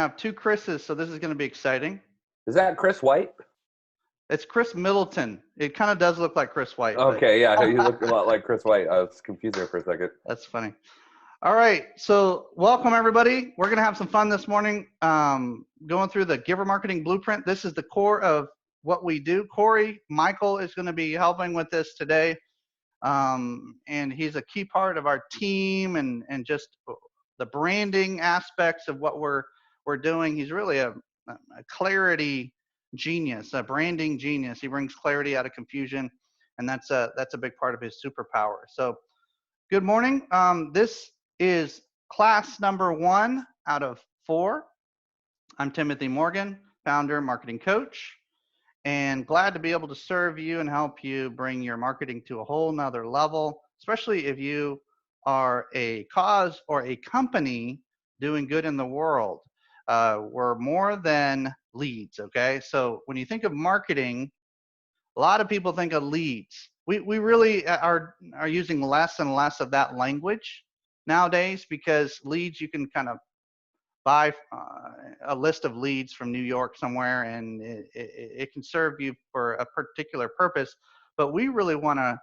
have two Chris's, so this is going to be exciting. Is that Chris White? It's Chris Middleton. It kind of does look like Chris White. Okay, yeah, you look a lot like Chris White. I was confused there for a second. That's funny. All right, so welcome everybody. We're going to have some fun this morning going through the Giver Marketing Blueprint. This is the core of what we do. Corey Michael is going to be helping with this today, and he's a key part of our team and just the branding aspects of what we're doing. He's really a clarity genius, a branding genius. He brings clarity out of confusion, and that's a big part of his superpower. So good morning. This is class number 1 out of 4. I'm Timothy Morgan, founder, marketing coach, and glad to be able to serve you and help you bring your marketing to a whole nother level, especially if you are a cause or a company doing good in the world. We're more than leads, okay? So when you think of marketing, a lot of people think of leads. We really are using less and less of that language nowadays, because leads, you can kind of buy a list of leads from New York somewhere, and it can serve you for a particular purpose. But we really want to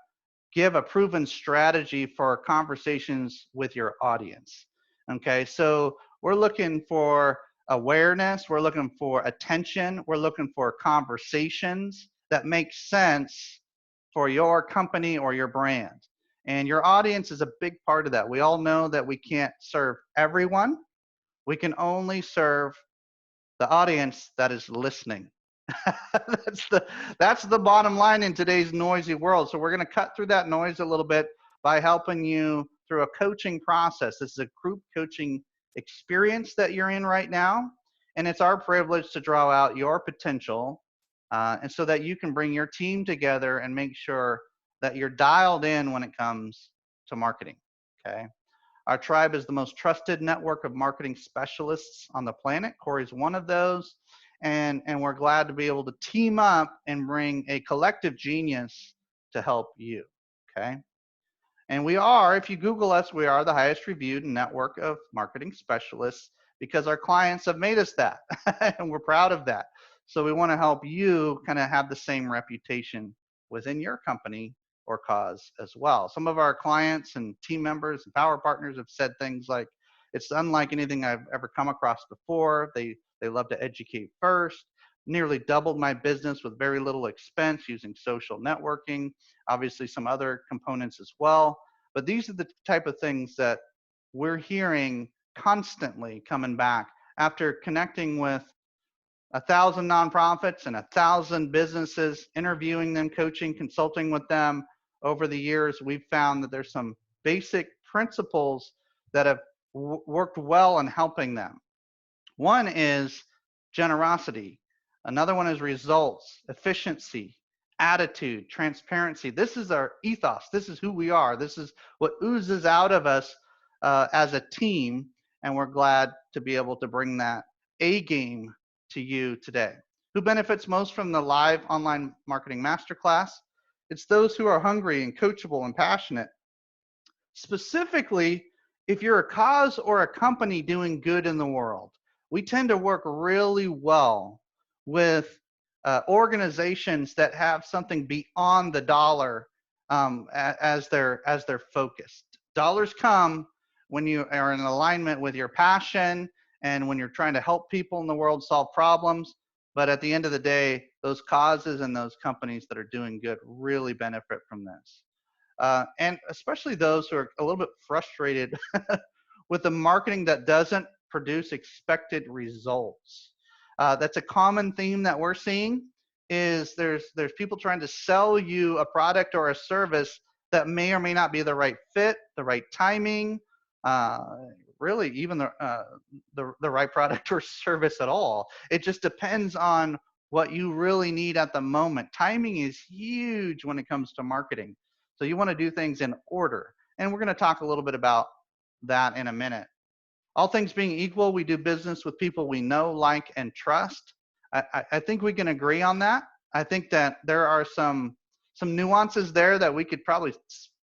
give a proven strategy for conversations with your audience. Okay, so we're looking for awareness, we're looking for attention, we're looking for conversations that make sense for your company or your brand. And your audience is a big part of that. We all know that we can't serve everyone. We can only serve the audience that is listening. that's the bottom line in today's noisy world. So we're going to cut through that noise a little bit by helping you through a coaching process. This is a group coaching experience that you're in right now, and it's our privilege to draw out your potential, and so that you can bring your team together and make sure that you're dialed in when it comes to marketing. Okay. Our tribe is the most trusted network of marketing specialists on the planet. Corey's one of those. And we're glad to be able to team up and bring a collective genius to help you, okay? And we are, if you Google us, we are the highest reviewed network of marketing specialists, because our clients have made us that, and we're proud of that. So we want to help you kind of have the same reputation within your company or cause as well. Some of our clients and team members and power partners have said things like, it's unlike anything I've ever come across before. They love to educate first. Nearly doubled my business with very little expense using social networking. Obviously some other components as well. But these are the type of things that we're hearing constantly coming back after connecting with 1,000 nonprofits and 1,000 businesses, interviewing them, coaching, consulting with them. Over the years, we've found that there's some basic principles that have worked well in helping them. One is generosity. Another one is results, efficiency, attitude, transparency. This is our ethos. This is who we are. This is what oozes out of us as a team, and we're glad to be able to bring that A game to you today. Who benefits most from the live online marketing masterclass? It's those who are hungry and coachable and passionate. Specifically, if you're a cause or a company doing good in the world, we tend to work really well with organizations that have something beyond the dollar as their focus. Dollars come when you are in alignment with your passion and when you're trying to help people in the world solve problems. But at the end of the day, those causes and those companies that are doing good really benefit from this. And especially those who are a little bit frustrated with the marketing that doesn't produce expected results. That's a common theme that we're seeing, is there's people trying to sell you a product or a service that may or may not be the right fit, the right timing, really even the right product or service at all. It just depends on what you really need at the moment. Timing is huge when it comes to marketing. So you want to do things in order. And we're going to talk a little bit about that in a minute. All things being equal, we do business with people we know, like, and trust. I think we can agree on that. I think that there are some nuances there that we could probably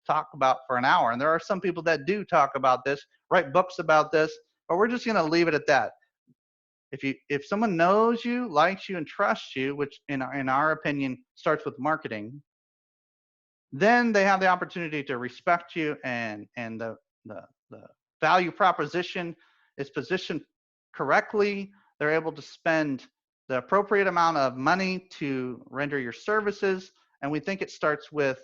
talk about for an hour. And there are some people that do talk about this, write books about this, but we're just going to leave it at that. If someone knows you, likes you, and trusts you, which in our opinion starts with marketing, then they have the opportunity to respect you, and the value proposition is positioned correctly. They're able to spend the appropriate amount of money to render your services. And we think it starts with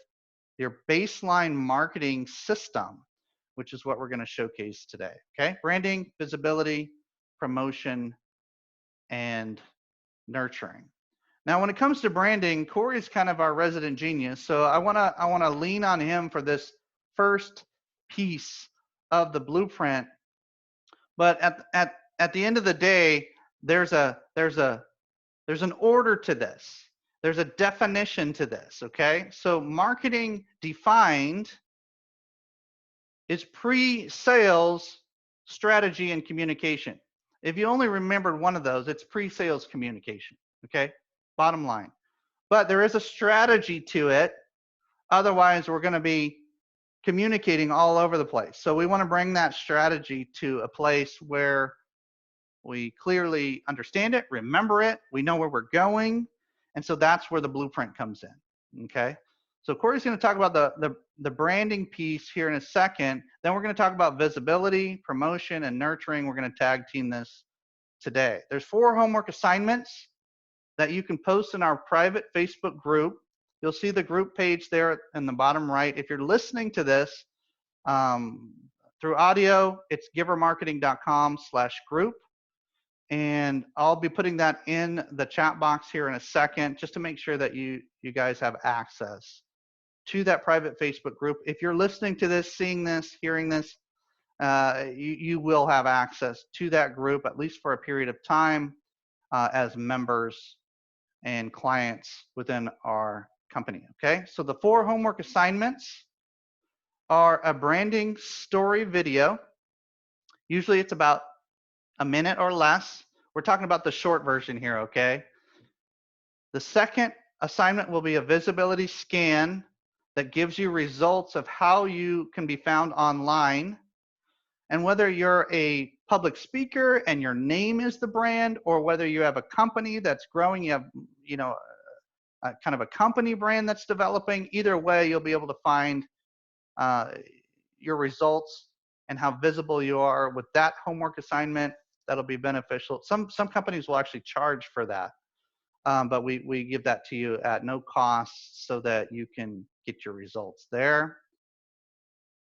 your baseline marketing system, which is what we're going to showcase today. Okay, branding, visibility, promotion, and nurturing. Now, when it comes to branding, Corey's kind of our resident genius, so I wanna lean on him for this first piece of the blueprint. But at the end of the day, there's an order to this. There's a definition to this. Okay, so marketing defined is pre-sales strategy and communication. If you only remembered one of those, it's pre-sales communication. Okay, bottom line. But there is a strategy to it. Otherwise, we're going to be communicating all over the place. So we want to bring that strategy to a place where we clearly understand it, remember it, we know where we're going. And so that's where the blueprint comes in. Okay. So Corey's going to talk about the branding piece here in a second. Then we're going to talk about visibility, promotion, and nurturing. We're going to tag team this today. There's 4 homework assignments that you can post in our private Facebook group. You'll see the group page there in the bottom right. If you're listening to this through audio, it's givermarketing.com/group. And I'll be putting that in the chat box here in a second, just to make sure that you guys have access to that private Facebook group. If you're listening to this, seeing this, hearing this, you will have access to that group, at least for a period of time, as members and clients within our company. Okay, so the 4 homework assignments are a branding story video. Usually it's about a minute or less. We're talking about the short version here. Okay, the second assignment will be a visibility scan that gives you results of how you can be found online, and whether you're a public speaker and your name is the brand, or whether you have a company that's growing, you have kind of a company brand that's developing. Either way, you'll be able to find your results and how visible you are with that homework assignment. That'll be beneficial. Some companies will actually charge for that, but we give that to you at no cost so that you can get your results there.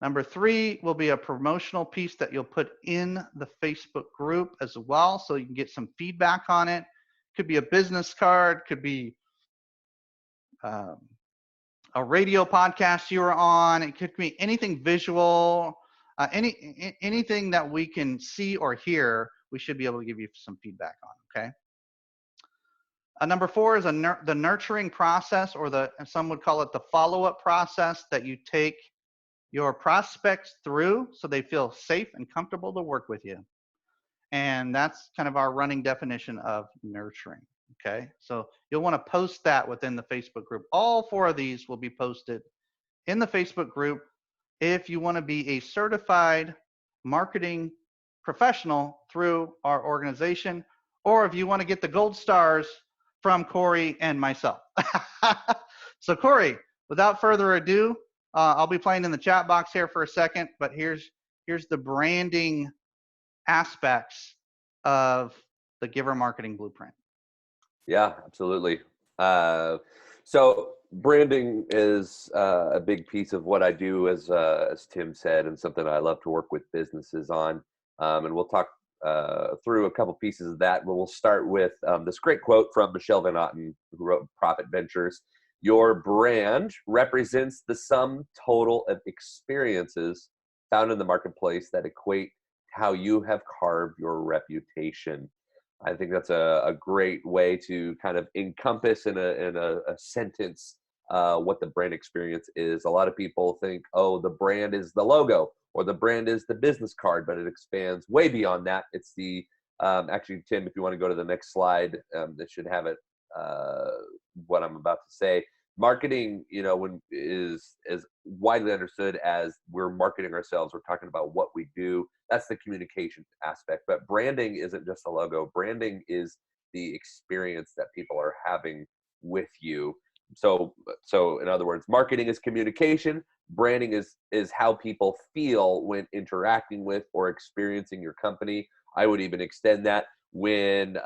Number 3 will be a promotional piece that you'll put in the Facebook group as well, so you can get some feedback on it. Could be a business card, could be a radio podcast you were on. It could be anything visual, anything that we can see or hear. We should be able to give you some feedback on. Okay. Number 4 is the nurturing process, or some would call it the follow-up process, that you take your prospects through so they feel safe and comfortable to work with you. And that's kind of our running definition of nurturing. Okay, so you'll want to post that within the Facebook group. All 4 of these will be posted in the Facebook group if you want to be a certified marketing professional through our organization, or if you want to get the gold stars from Corey and myself. So Corey, without further ado, I'll be playing in the chat box here for a second, but here's the branding aspects of the Giver Marketing Blueprint. Yeah, absolutely. So branding is a big piece of what I do, as Tim said, and something I love to work with businesses on. And we'll talk through a couple pieces of that, but we'll start with this great quote from Michelle Van Otten, who wrote Profit Ventures. Your brand represents the sum total of experiences found in the marketplace that equate to how you have carved your reputation. I think that's a great way to kind of encompass in a sentence what the brand experience is. A lot of people think, oh, the brand is the logo or the brand is the business card, but it expands way beyond that. It's the, actually, Tim, if you want to go to the next slide, that should have it, what I'm about to say. Marketing, is as widely understood as we're marketing ourselves. We're talking about what we do. that's the communication aspect. But branding isn't just a logo. Branding is the experience that people are having with you. So in other words, marketing is communication. Branding is how people feel when interacting with or experiencing your company. I would even extend that when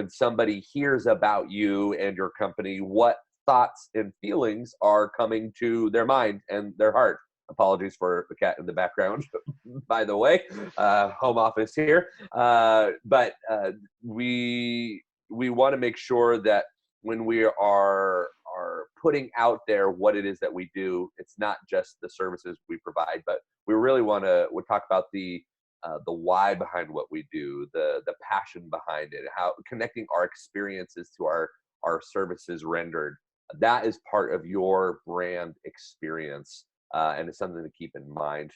somebody hears about you and your company, what thoughts and feelings are coming to their mind and their heart. Apologies for the cat in the background, by the way. Home office here, but we want to make sure that when we are putting out there what it is that we do, it's not just the services we provide, but we really want to talk about the why behind what we do, the passion behind it, how connecting our experiences to our services rendered. That is part of your brand experience, and it's something to keep in mind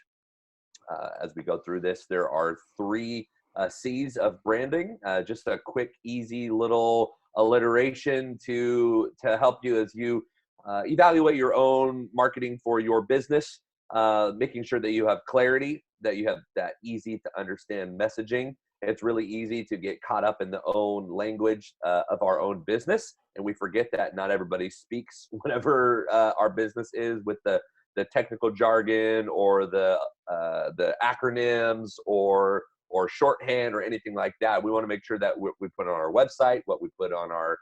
as we go through this. There are 3 C's of branding. Just a quick, easy little alliteration to help you as you evaluate your own marketing for your business. Making sure that you have clarity, that you have that easy to understand messaging. It's really easy to get caught up in the own language of our own business, and we forget that not everybody speaks whatever our business is with the technical jargon or the acronyms or shorthand or anything like that. We want to make sure that what we put on our website, what we put on our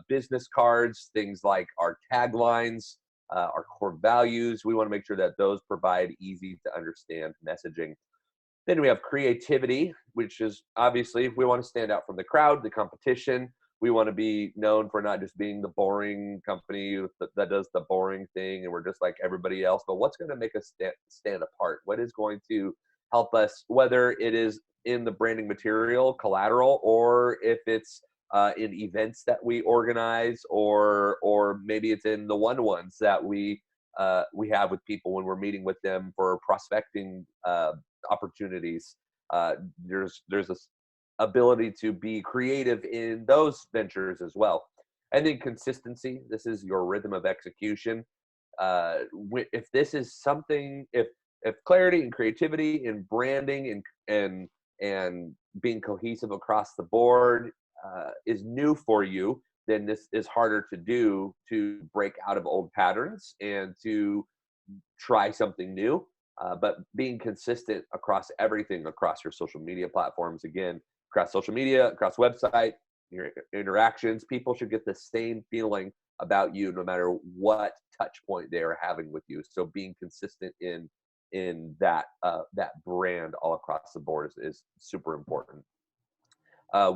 business cards, things like our taglines, our core values, we want to make sure that those provide easy to understand messaging. Then we have creativity, which is obviously if we want to stand out from the crowd, the competition. We want to be known for not just being the boring company that does the boring thing and we're just like everybody else, but what's going to make us stand apart? What is going to help us, whether it is in the branding material, collateral, or if it's in events that we organize, or maybe it's in the one-on-ones that we have with people when we're meeting with them for prospecting opportunities. There's this ability to be creative in those ventures as well. And then consistency. This is your rhythm of execution. If this is something, if clarity and creativity and branding and being cohesive across the board is new for you, then this is harder to do, to break out of old patterns and to try something new. But being consistent across everything, across your social media platforms, again, across social media, across website, your interactions, people should get the same feeling about you no matter what touch point they are having with you. So being consistent in that brand all across the board is super important.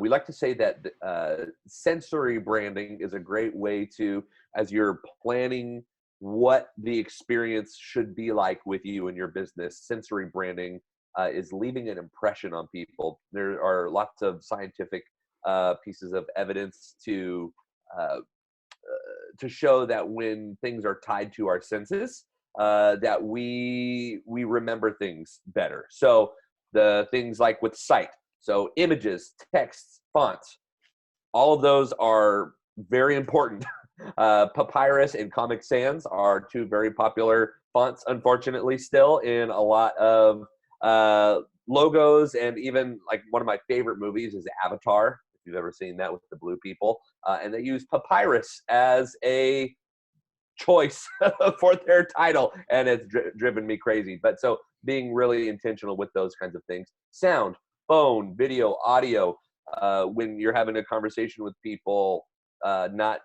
We like to say that sensory branding is a great way to, as you're planning what the experience should be like with you and your business, sensory branding is leaving an impression on people. There are lots of scientific pieces of evidence to show that when things are tied to our senses, that we remember things better. So the things like with sight, so images, texts, fonts, all of those are very important. Papyrus and Comic Sans are 2 very popular fonts, unfortunately, still in a lot of logos. And even like one of my favorite movies is Avatar, if you've ever seen that with the blue people. And they use papyrus as a choice for their title, and it's driven me crazy. But so being really intentional with those kinds of things. Sound, phone, video, audio, when you're having a conversation with people, not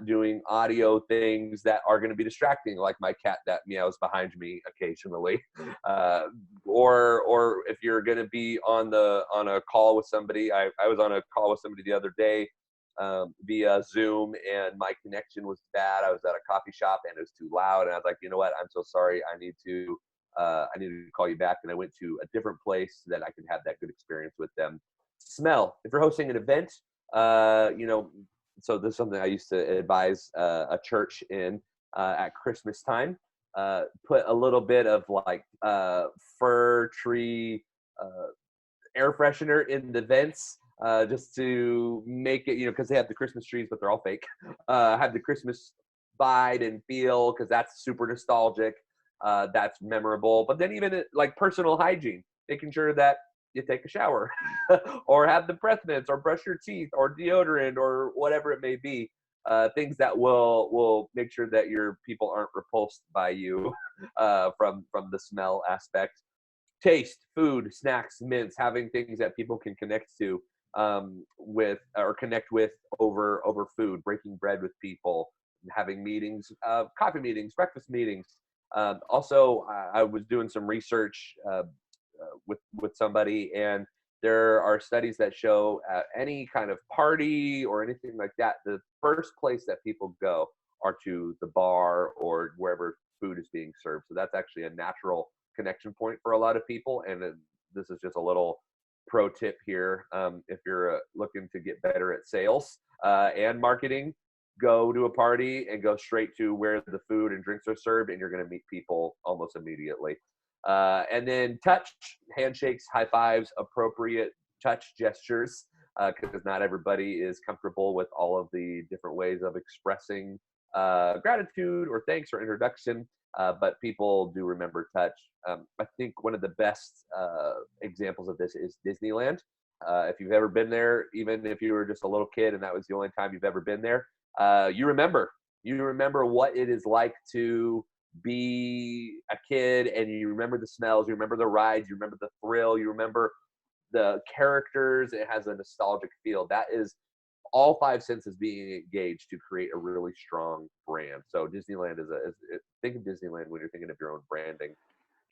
doing audio things that are going to be distracting, like my cat that meows behind me occasionally, or if you're going to be on a call with somebody. I was on a call with somebody the other day via Zoom, and my connection was bad. I was at a coffee shop and it was too loud, and I was like, you know what, I'm so sorry, I need to call you back. And I went to a different place so that I could have that good experience with them. Smell. If you're hosting an event, so this is something I used to advise a church in at Christmas time. Put a little bit of like fir tree air freshener in the vents, just to make it, because they have the Christmas trees, but they're all fake. Have the Christmas vibe and feel, because that's super nostalgic. That's memorable. But then even like personal hygiene. making sure that you take a shower or have the breath mints or brush your teeth or deodorant or whatever it may be. Things that will make sure that your people aren't repulsed by you from the smell aspect. Taste, food, snacks, mints, having things that people can connect to with or connect with over food, breaking bread with people, having meetings, coffee meetings, breakfast meetings. Also, I was doing some research with somebody, and there are studies that show any kind of party or anything like that, the first place that people go are to the bar or wherever food is being served. So that's actually a natural connection point for a lot of people. And this is just a little pro tip here. If you're looking to get better at sales and marketing, go to a party and go straight to where the food and drinks are served, and you're going to meet people almost immediately. And then touch, handshakes, high fives, appropriate touch gestures, because not everybody is comfortable with all of the different ways of expressing gratitude or thanks or introduction. But people do remember touch. I think one of the best examples of this is Disneyland. If you've ever been there, even if you were just a little kid and that was the only time you've ever been there, you remember what it is like to be a kid, and you remember the smells, you remember the rides, you remember the thrill, you remember the characters. It has a nostalgic feel. That is all five senses being engaged to create a really strong brand. So Disneyland think of Disneyland when you're thinking of your own branding.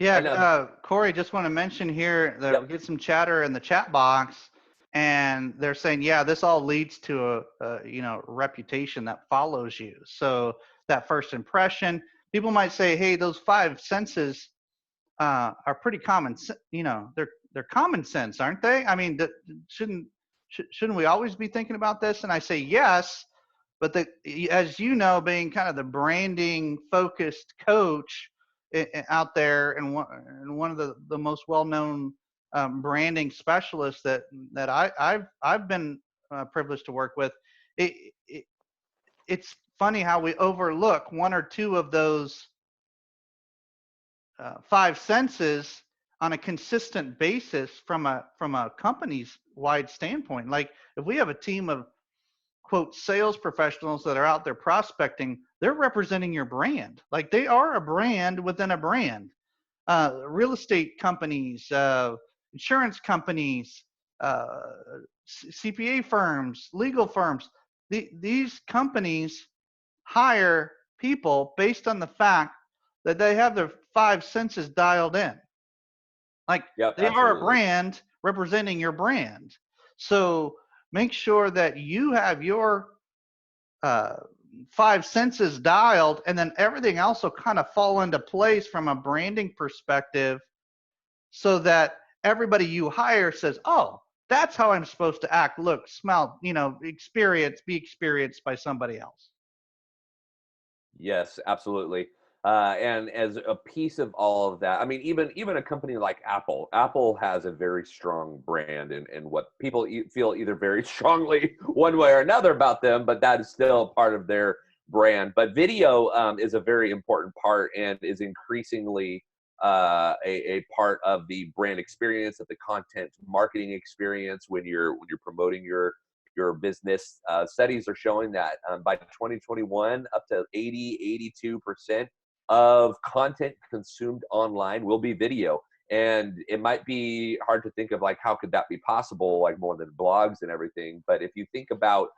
Yeah, And Corey, just want to mention here that we yep, get some chatter in the chat box, and they're saying, yeah, this all leads to a reputation that follows you. So that first impression, people might say, hey, those five senses are pretty common. They're common sense, aren't they? I mean, shouldn't we always be thinking about this? And I say yes, but as you know, being kind of the branding focused coach out there, and one of the most well known branding specialists that I've been privileged to work with. It, it it's funny how we overlook one or two of those five senses on a consistent basis from a company's wide standpoint. Like if we have a team of quote sales professionals that are out there prospecting, they're representing your brand. Like they are a brand within a brand. Real estate companies, insurance companies, CPA firms, legal firms. These companies hire people based on the fact that they have their five senses dialed in. Like yep, they are a absolutely. brand representing your brand. So make sure that you have your uh, five senses dialed, and then everything else will kind of fall into place from a branding perspective, so that everybody you hire says, oh, that's how I'm supposed to act, look, smell, be experienced by somebody else. Yes, absolutely. And as a piece of all of that, I mean, even a company like Apple, Apple has a very strong brand, and what people feel either very strongly one way or another about them, but that is still part of their brand. But video is a very important part and is increasingly a part of the brand experience, of the content marketing experience when you're promoting your business. Studies are showing that by 2021, up to 82% of content consumed online will be video. And it might be hard to think of like, how could that be possible, like more than blogs and everything. But if you think about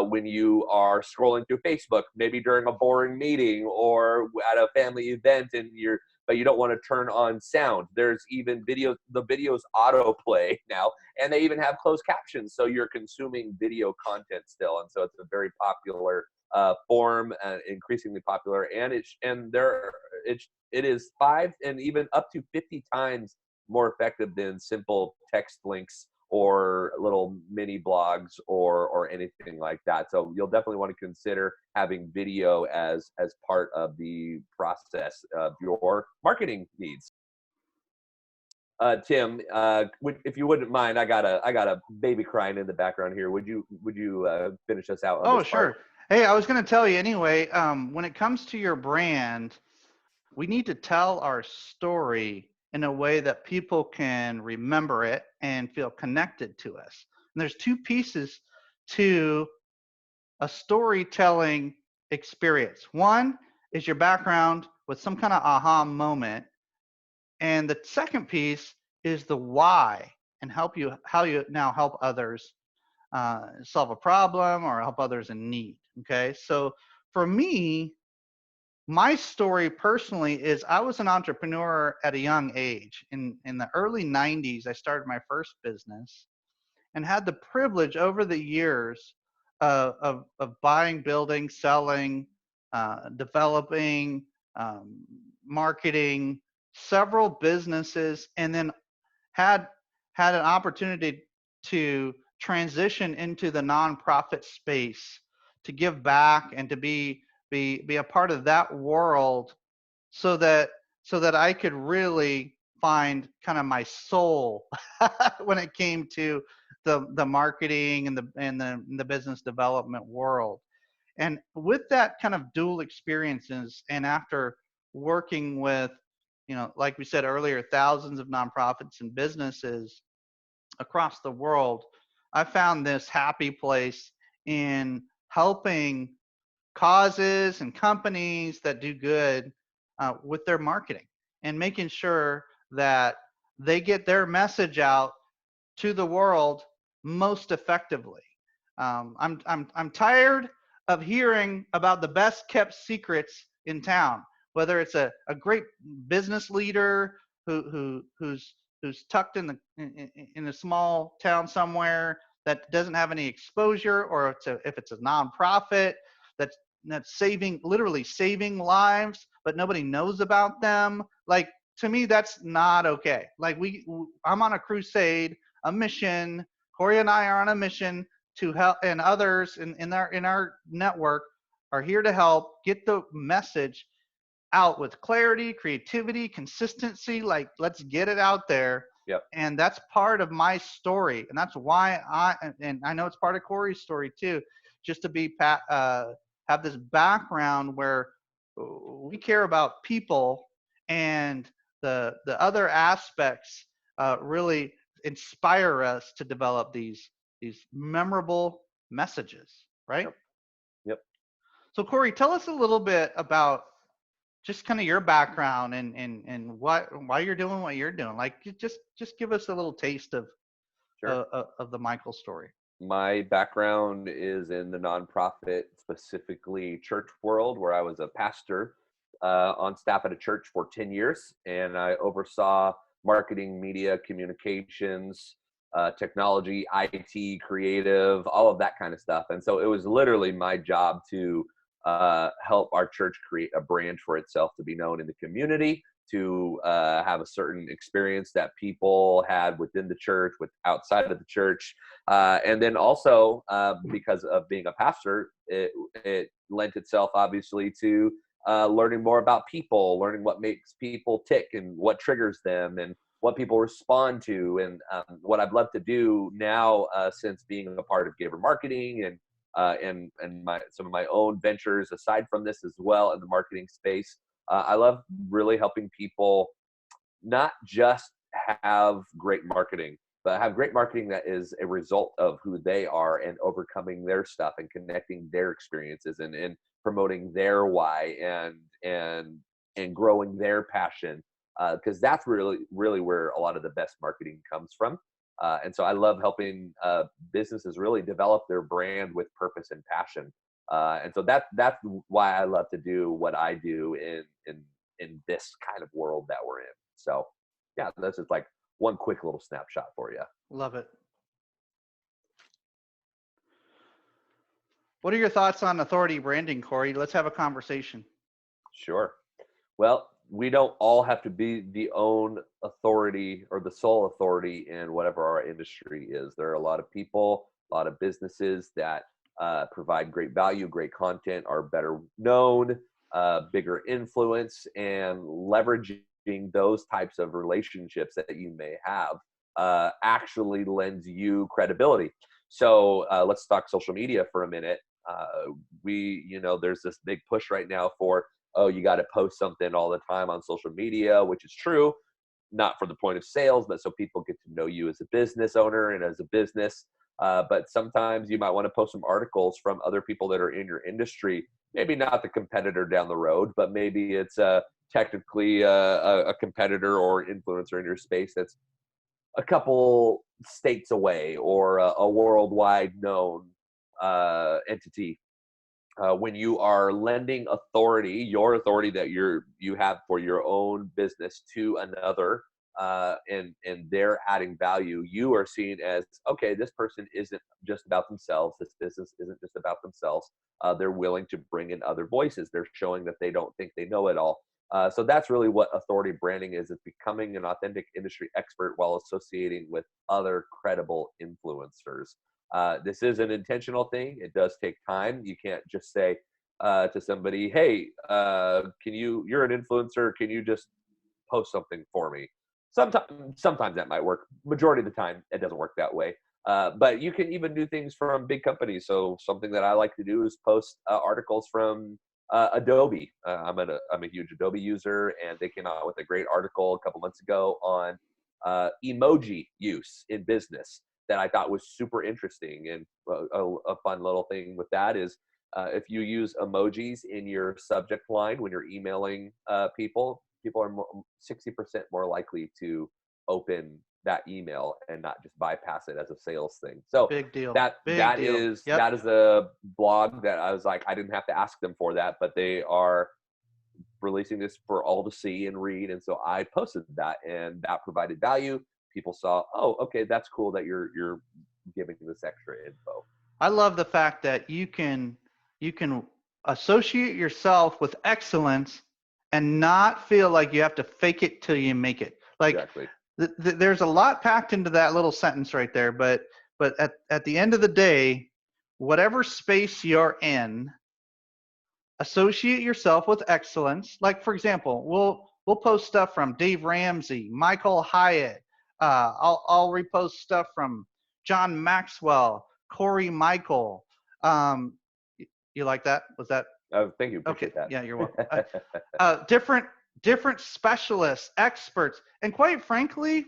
when you are scrolling through Facebook, maybe during a boring meeting or at a family event, and but you don't want to turn on sound. There's even the videos autoplay now, and they even have closed captions, so you're consuming video content still. And so it's a very popular form, increasingly popular, and it is 5 and even up to 50 times more effective than simple text links or little mini blogs or anything like that. So you'll definitely want to consider having video as part of the process of your marketing needs. Tim, if you wouldn't mind, I got a baby crying in the background here. Would you finish us out on Oh, this part? sure. Hey, I was going to tell you anyway, when it comes to your brand, we need to tell our story in a way that people can remember it and feel connected to us. And there's two pieces to a storytelling experience. One is your background with some kind of aha moment, and the second piece is the why and help you how you now help others solve a problem or help others in need. Okay, so for me, my story personally is I was an entrepreneur at a young age. In the early 90s, I started my first business and had the privilege over the years of buying, building, selling, developing, um, marketing several businesses, and then had had an opportunity to transition into the nonprofit space to give back and to be a part of that world so that I could really find kind of my soul when it came to the marketing and the business development world. And with that kind of dual experiences, and after working with, like we said earlier, thousands of nonprofits and businesses across the world, I found this happy place in helping causes and companies that do good with their marketing and making sure that they get their message out to the world most effectively. I'm tired of hearing about the best kept secrets in town, whether it's a great business leader who's tucked in a small town somewhere that doesn't have any exposure, or if it's a nonprofit that's literally saving lives, but nobody knows about them. Like, to me, that's not okay. Like, I'm on a crusade, a mission. Corey and I are on a mission to help, and others in our network are here to help get the message out with clarity, creativity, consistency. Like, let's get it out there. Yep. And that's part of my story, and that's why and I know it's part of Corey's story too, just to have this background where we care about people, and the other aspects really inspire us to develop these memorable messages, right? Yep. Yep. So Corey, tell us a little bit about just kind of your background and why you're doing what you're doing. Like, just give us a little taste Sure. of the Michael story. My background is in the nonprofit, specifically church world, where I was a pastor on staff at a church for 10 years, and I oversaw marketing, media, communications, technology, IT, creative, all of that kind of stuff. And so it was literally my job to help our church create a brand for itself to be known in the community, to have a certain experience that people had within the church, with outside of the church. And then also, because of being a pastor, it lent itself obviously to learning more about people, learning what makes people tick and what triggers them and what people respond to. And what I'd love to do now, since being a part of Gaver Marketing and some of my own ventures aside from this as well in the marketing space, I love really helping people not just have great marketing, but have great marketing that is a result of who they are and overcoming their stuff and connecting their experiences and promoting their why and growing their passion, because that's really where a lot of the best marketing comes from. And so I love helping businesses really develop their brand with purpose and passion. And so that's why I love to do what I do in this kind of world that we're in. So yeah, that's just like one quick little snapshot for you. Love it. What are your thoughts on authority branding, Corey? Let's have a conversation. Sure. Well, we don't all have to be the own authority or the sole authority in whatever our industry is. There are a lot of people, a lot of businesses that provide great value, great content, are better known, bigger influence, and leveraging those types of relationships that you may have actually lends you credibility. So let's talk social media for a minute. There's this big push right now for, oh, you got to post something all the time on social media, which is true. not for the point of sales, but so people get to know you as a business owner and as a business. But sometimes you might want to post some articles from other people that are in your industry. Maybe not the competitor down the road, but maybe it's technically a competitor or influencer in your space that's a couple states away or a worldwide known entity. When you are lending authority, your authority that you have for your own business to another, and they're adding value, you are seen as, okay, this person isn't just about themselves. This business isn't just about themselves. They're willing to bring in other voices. They're showing that they don't think they know it all. So that's really what authority branding is. It's becoming an authentic industry expert while associating with other credible influencers. This is an intentional thing. It does take time. You can't just say to somebody, hey, you're an influencer. Can you just post something for me? Sometimes that might work. Majority of the time, it doesn't work that way. But you can even do things from big companies. So something that I like to do is post articles from Adobe. I'm a huge Adobe user, and they came out with a great article a couple months ago on emoji use in business that I thought was super interesting. And a fun little thing with that is if you use emojis in your subject line when you're emailing people are 60% more likely to open that email and not just bypass it as a sales thing. So Big deal. that deal. is Yep. that is a blog that I was like, I didn't have to ask them for that, but they are releasing this for all to see and read. And so I posted that, and that provided value. People saw, oh, okay, that's cool that you're giving this extra info. I love the fact that you can associate yourself with excellence and not feel like you have to fake it till you make it. Like Exactly. there's a lot packed into that little sentence right there, but at the end of the day, whatever space you're in, associate yourself with excellence. Like, for example, we'll post stuff from Dave Ramsey, Michael Hyatt. I'll repost stuff from John Maxwell, Corey Michael. You like that? Was that? Oh, thank you. Appreciate Okay. that. Yeah, you're welcome. Different specialists, experts, and quite frankly,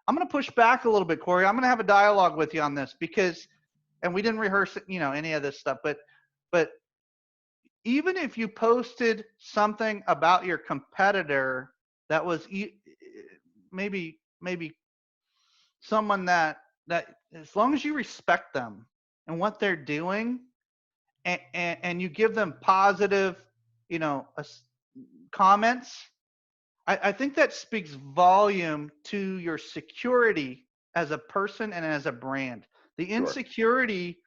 I'm going to push back a little bit, Corey. I'm going to have a dialogue with you on this because, and we didn't rehearse, any of this stuff, but even if you posted something about your competitor that was maybe someone that as long as you respect them and what they're doing, and you give them positive, comments, I think that speaks volume to your security as a person and as a brand. The insecurity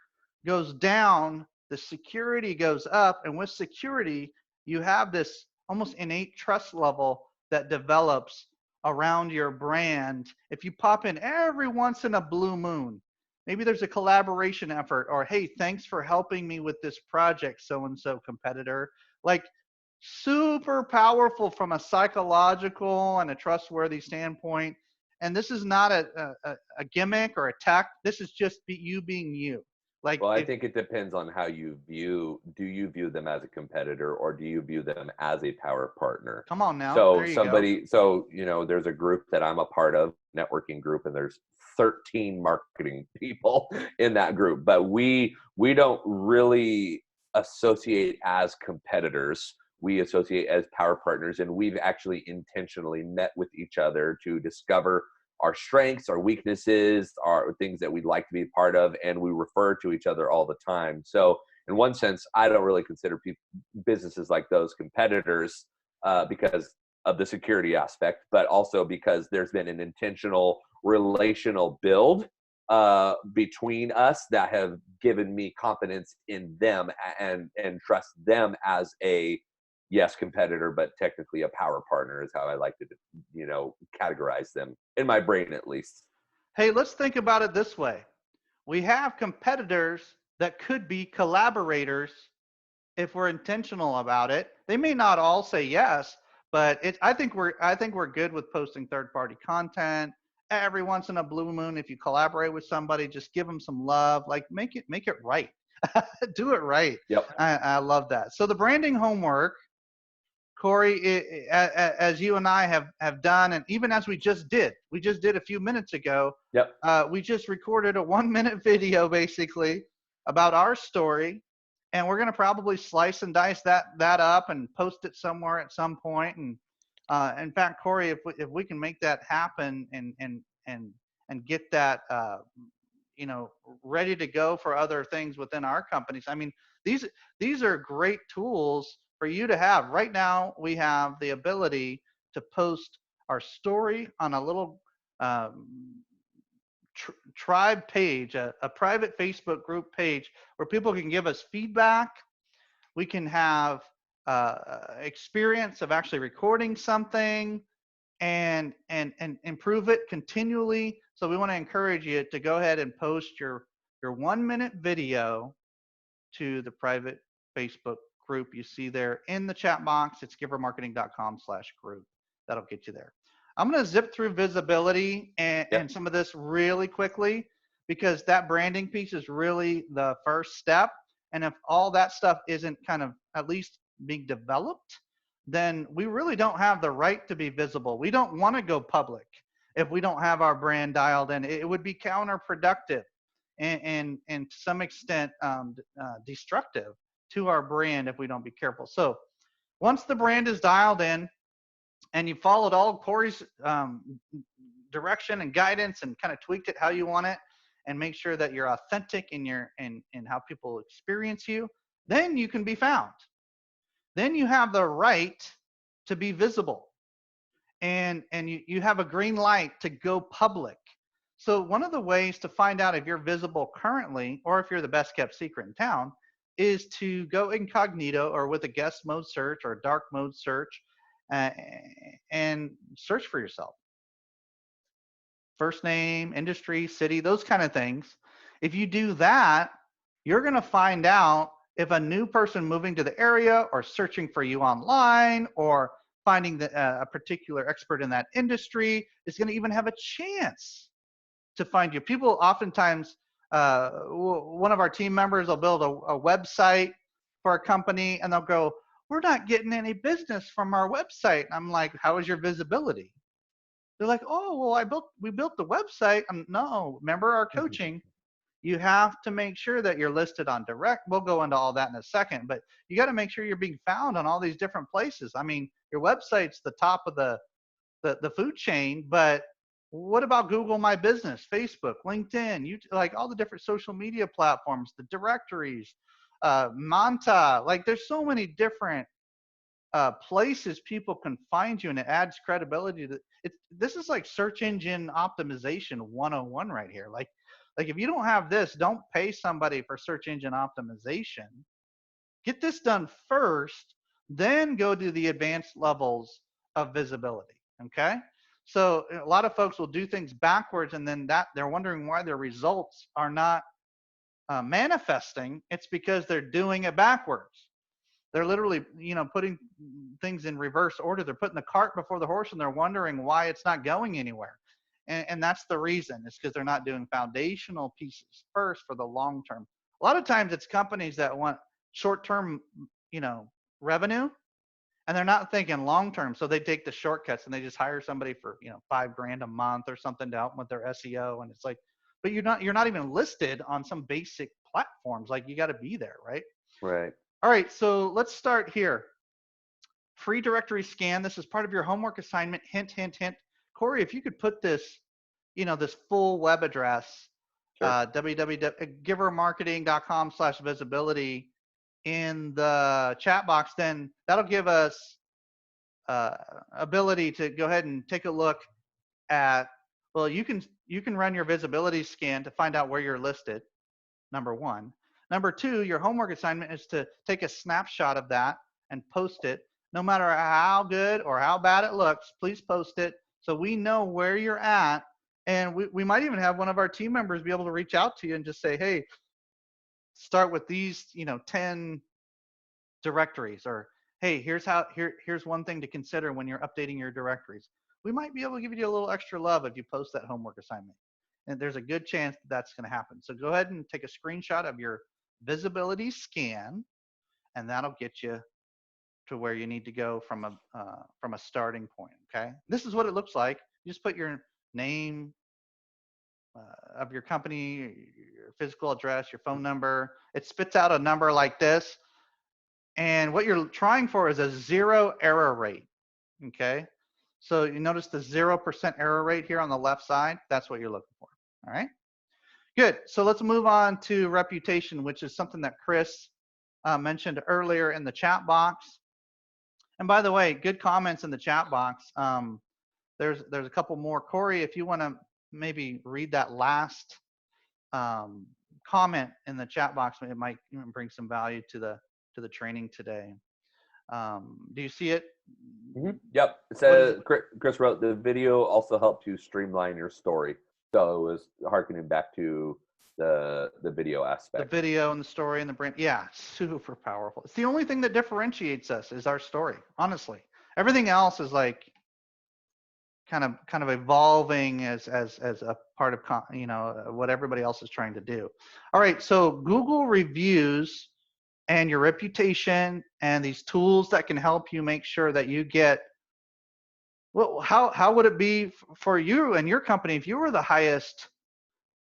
goes down, the security goes up, and with security, you have this almost innate trust level that develops around your brand. If you pop in every once in a blue moon, maybe there's a collaboration effort, or hey, thanks for helping me with this project, so-and-so competitor. Like, super powerful from a psychological and a trustworthy standpoint. And this is not a gimmick or a tech. This is just you being you. Like, well, I think it depends on how you view. Do you view them as a competitor, or do you view them as a power partner? Come on now. So there you go. there's a group that I'm a part of, networking group, and there's 13 marketing people in that group, but we don't really associate as competitors. We associate as power partners, and we've actually intentionally met with each other to discover our strengths, our weaknesses, our things that we'd like to be a part of, and we refer to each other all the time. So in one sense, I don't really consider businesses like those competitors because of the security aspect, but also because there's been an intentional relational build between us that have given me confidence in them and trust them as a competitor, but technically a power partner is how I like to, categorize them in my brain, at least. Hey, let's think about it this way. We have competitors that could be collaborators if we're intentional about it. They may not all say yes, but I think we're good with posting third-party content. Every once in a blue moon, if you collaborate with somebody, just give them some love. Like, make it right. Do it right. Yep. I love that. So the branding homework Corey, as you and I have done, and even as we just did a few minutes ago, Yep. we just recorded a 1 minute video basically about our story, and we're going to probably slice and dice that up and post it somewhere at some point. And in fact, Corey, if we can make that happen and get that you know ready to go for other things within our companies. I mean, these these are great tools for you to have. Right now we have the ability to post our story on a little um, tribe page, a private Facebook group page where people can give us feedback. We can have experience of actually recording something and improve it continually. So we want to encourage you to go ahead and post your 1 minute video to the private Facebook group you see there in the chat box. It's givermarketing.com/group. That'll get you there. I'm going to zip through visibility and Yep. some of this really quickly because that branding piece is really the first step. And if all that stuff isn't kind of at least being developed, then we really don't have the right to be visible. We don't want to go public if we don't have our brand dialed in. It would be counterproductive and to some extent destructive to our brand if we don't be careful. So once the brand is dialed in and you followed all Corey's direction and guidance and kind of tweaked it how you want it and make sure that you're authentic in your in how people experience you, then you can be found. Then you have the right to be visible and you have a green light to go public. So one of the ways to find out if you're visible currently or if you're the best kept secret in town is to go incognito or with a guest mode search or dark mode search uh, and search for yourself. First name, industry, city, those kind of things. If you do that, you're going to find out if a new person moving to the area or searching for you online or finding a particular expert in that industry is going to even have a chance to find you. People oftentimes, one of our team members will build a website for a company and they'll go, "We're not getting any business from our website." I'm like, "How is your visibility?" They're like, "Oh, well, we built the website." No, remember our coaching. You have to make sure that you're listed on direct. We'll go into all that in a second, but you got to make sure you're being found on all these different places. I mean, your website's the top of the food chain, but what about Google My Business, Facebook, LinkedIn, you like all the different social media platforms, the directories, Manta, like there's so many different places people can find you, and it adds credibility to it. This is like search engine optimization 101 right here. Like if you don't have this, don't pay somebody for search engine optimization. Get this done first, then go to the advanced levels of visibility. Okay. So a lot of folks will do things backwards and then that they're wondering why their results are not manifesting. It's because they're doing it backwards. They're literally, putting things in reverse order. They're putting the cart before the horse and they're wondering why it's not going anywhere. And that's the reason. It's because they're not doing foundational pieces first for the long term. A lot of times it's companies that want short term, you know, revenue and they're not thinking long term. So they take the shortcuts and they just hire somebody for, $5,000 a month or something to help them with their SEO. And it's like, but you're not even listed on some basic platforms. Like you got to be there, right? Right. All right, so let's start here. Free directory scan. This is part of your homework assignment. Hint, hint, hint. Corey, if you could put this, this full web address, Sure. www.givermarketing.com/visibility in the chat box, then that'll give us ability to go ahead and take a look at. Well, you can run your visibility scan to find out where you're listed. Number one. Number two, your homework assignment is to take a snapshot of that and post it. No matter how good or how bad it looks, please post it so we know where you're at. And we might even have one of our team members be able to reach out to you and just say, hey, start with these, 10 directories, or hey, here's one thing to consider when you're updating your directories. We might be able to give you a little extra love if you post that homework assignment. And there's a good chance that that's going to happen. So go ahead and take a screenshot of your visibility scan, and that'll get you to where you need to go from a starting point. Okay, this is what it looks like. You just put your name of your company, your physical address, your phone number. It spits out a number like this, and what you're trying for is a 0 error rate. Okay, so you notice the 0% error rate here on the left side. That's what you're looking for. All right, good. So let's move on to reputation, which is something that Chris mentioned earlier in the chat box. And by the way, good comments in the chat box. There's a couple more. Corey, if you want to maybe read that last comment in the chat box, it might bring some value to the training today. Do you see it? Mm-hmm. Yep. It says, Chris wrote, the video also helped you streamline your story. So it was harkening back to the video aspect. The video and the story and the brand. Yeah, super powerful. It's the only thing that differentiates us is our story, honestly. Everything else is like kind of evolving as a part of what everybody else is trying to do. All right, so Google reviews and your reputation and these tools that can help you make sure that you get, well, how would it be for you and your company if you were the highest,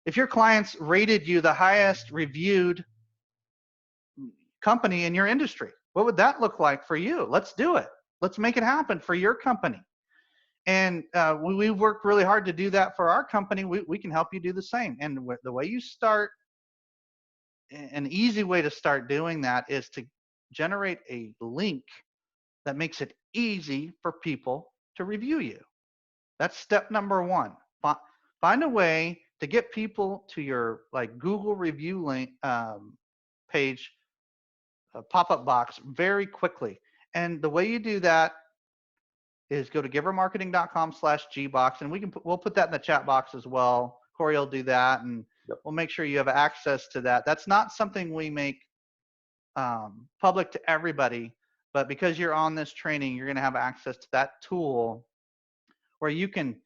if your clients rated you the highest reviewed company in your industry? What would that look like for you? Let's do it. Let's make it happen for your company. And we work really hard to do that for our company. We can help you do the same. And the way you start, an easy way to start doing that is to generate a link that makes it easy for people to review you. That's step number one. Find a way to get people to your like Google review link page, pop-up box very quickly. And the way you do that is go to givermarketing.com/gbox, and we'll put that in the chat box as well. Corey will do that, and we'll make sure you have access to that. That's not something we make public to everybody, but because you're on this training, you're going to have access to that tool where you can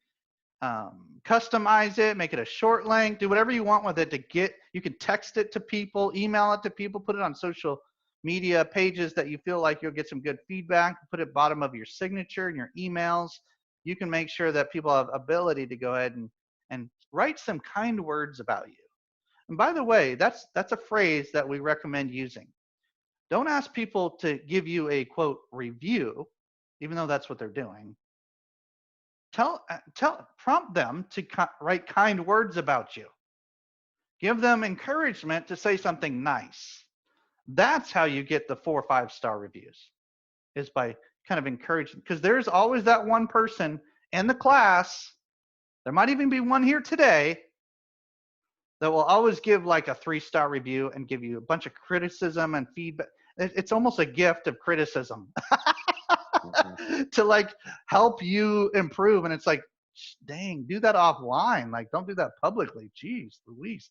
customize it, make it a short link, do whatever you want with it to get, you can text it to people, email it to people, put it on social media pages that you feel like you'll get some good feedback, put it bottom of your signature in your emails. You can make sure that people have ability to go ahead and write some kind words about you. And by the way, that's a phrase that we recommend using. Don't ask people to give you a quote review, even though that's what they're doing. Prompt them to write kind words about you. Give them encouragement to say something nice. That's how you get the 4 or 5-star reviews, is by kind of encouraging, because there's always that one person in the class, there might even be one here today, that will always give like a 3-star review and give you a bunch of criticism and feedback. It's almost a gift of criticism to like help you improve. And it's like, dang, do that offline. Like, don't do that publicly. Jeez Louise.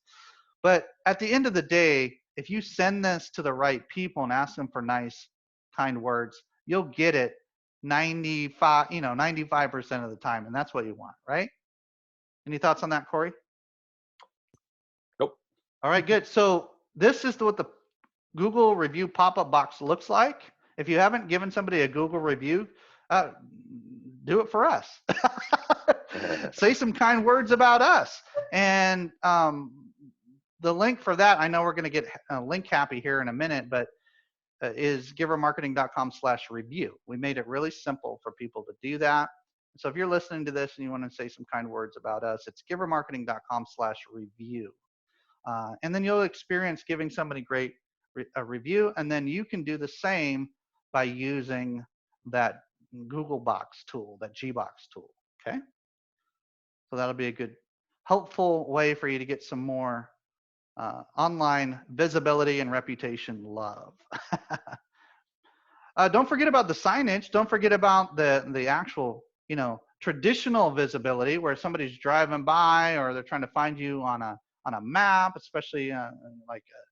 But at the end of the day, if you send this to the right people and ask them for nice, kind words, you'll get it 95% of the time. And that's what you want, right? Any thoughts on that, Corey? Nope. All right, good. So this is what the Google review pop-up box looks like. If you haven't given somebody a Google review, do it for us. Say some kind words about us. And the link for that, I know we're going to get link happy here in a minute, but is givermarketing.com/review. We made it really simple for people to do that. So if you're listening to this and you want to say some kind words about us, it's givermarketing.com/review. And then you'll experience giving somebody a review, and then you can do the same by using that Google Box tool, that Gbox tool, okay? So that'll be a good, helpful way for you to get some more online visibility and reputation love. Don't forget about the signage. Don't forget about the actual, traditional visibility where somebody's driving by or they're trying to find you on a map, especially like an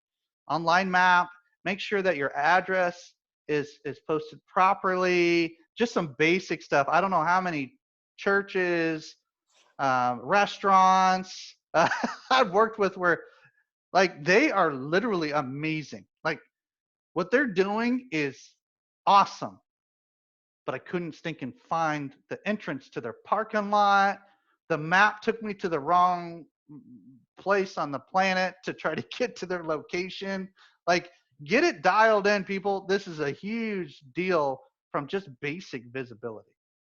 online map. Make sure that your address is posted properly. Just some basic stuff. I don't know how many churches, restaurants I've worked with where like they are literally amazing. Like what they're doing is awesome. But I couldn't stinking find the entrance to their parking lot. The map took me to the wrong place on the planet to try to get to their location. Like, get it dialed in, people. This is a huge deal from just basic visibility.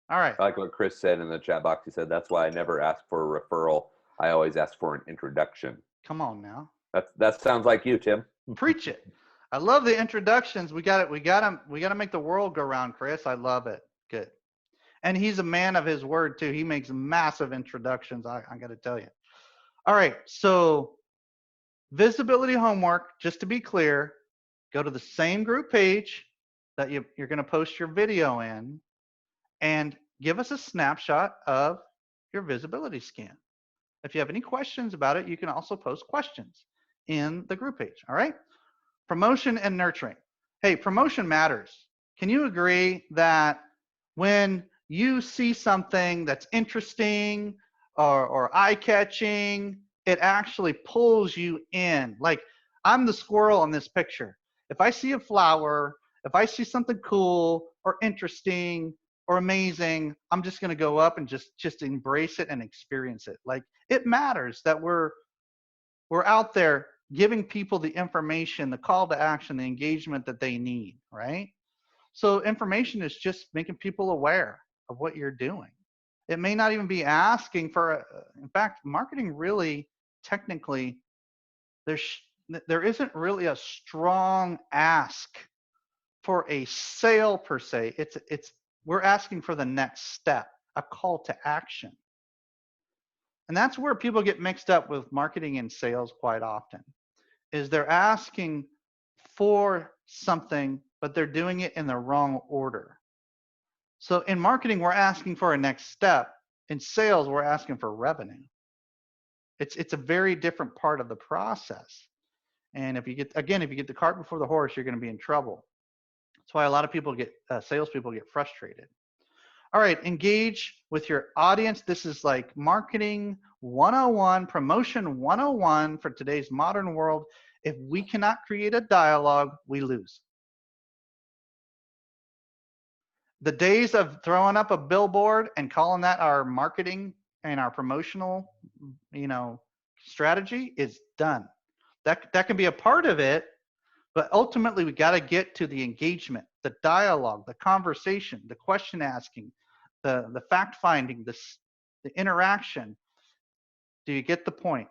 All right. I like what Chris said in the chat box. He said, that's why I never ask for a referral. I always ask for an introduction. Come on now. That sounds like you, Tim. Preach it. I love the introductions. We got it. We got to make the world go round, Chris. I love it. Good. And he's a man of his word too. He makes massive introductions. I got to tell you. All right. So visibility homework, just to be clear, go to the same group page that you're going to post your video in and give us a snapshot of your visibility scan. If you have any questions about it, you can also post questions in the group page. All right. Promotion and nurturing. Hey, promotion matters. Can you agree that when you see something that's interesting or eye-catching, it actually pulls you in? Like, I'm the squirrel in this picture. If I see a flower, if I see something cool or interesting or amazing, I'm just going to go up and just embrace it and experience it. Like, it matters that we're out there giving people the information, the call to action, the engagement that they need, right? So information is just making people aware of what you're doing. It may not even be asking for, in fact, marketing really, technically, there isn't really a strong ask for a sale per se. We're asking for the next step, a call to action. And that's where people get mixed up with marketing and sales quite often, is they're asking for something, but they're doing it in the wrong order. So in marketing, we're asking for a next step. In sales, we're asking for revenue. It's a very different part of the process. And if you get the cart before the horse, you're going to be in trouble. That's why a lot of people salespeople get frustrated. All right, engage with your audience. This is like marketing 101, promotion 101 for today's modern world. If we cannot create a dialogue, we lose. The days of throwing up a billboard and calling that our marketing and our promotional, strategy is done. That can be a part of it, but ultimately we got to get to the engagement, the dialogue, the conversation, the question asking, the fact finding, the interaction. Do you get the point?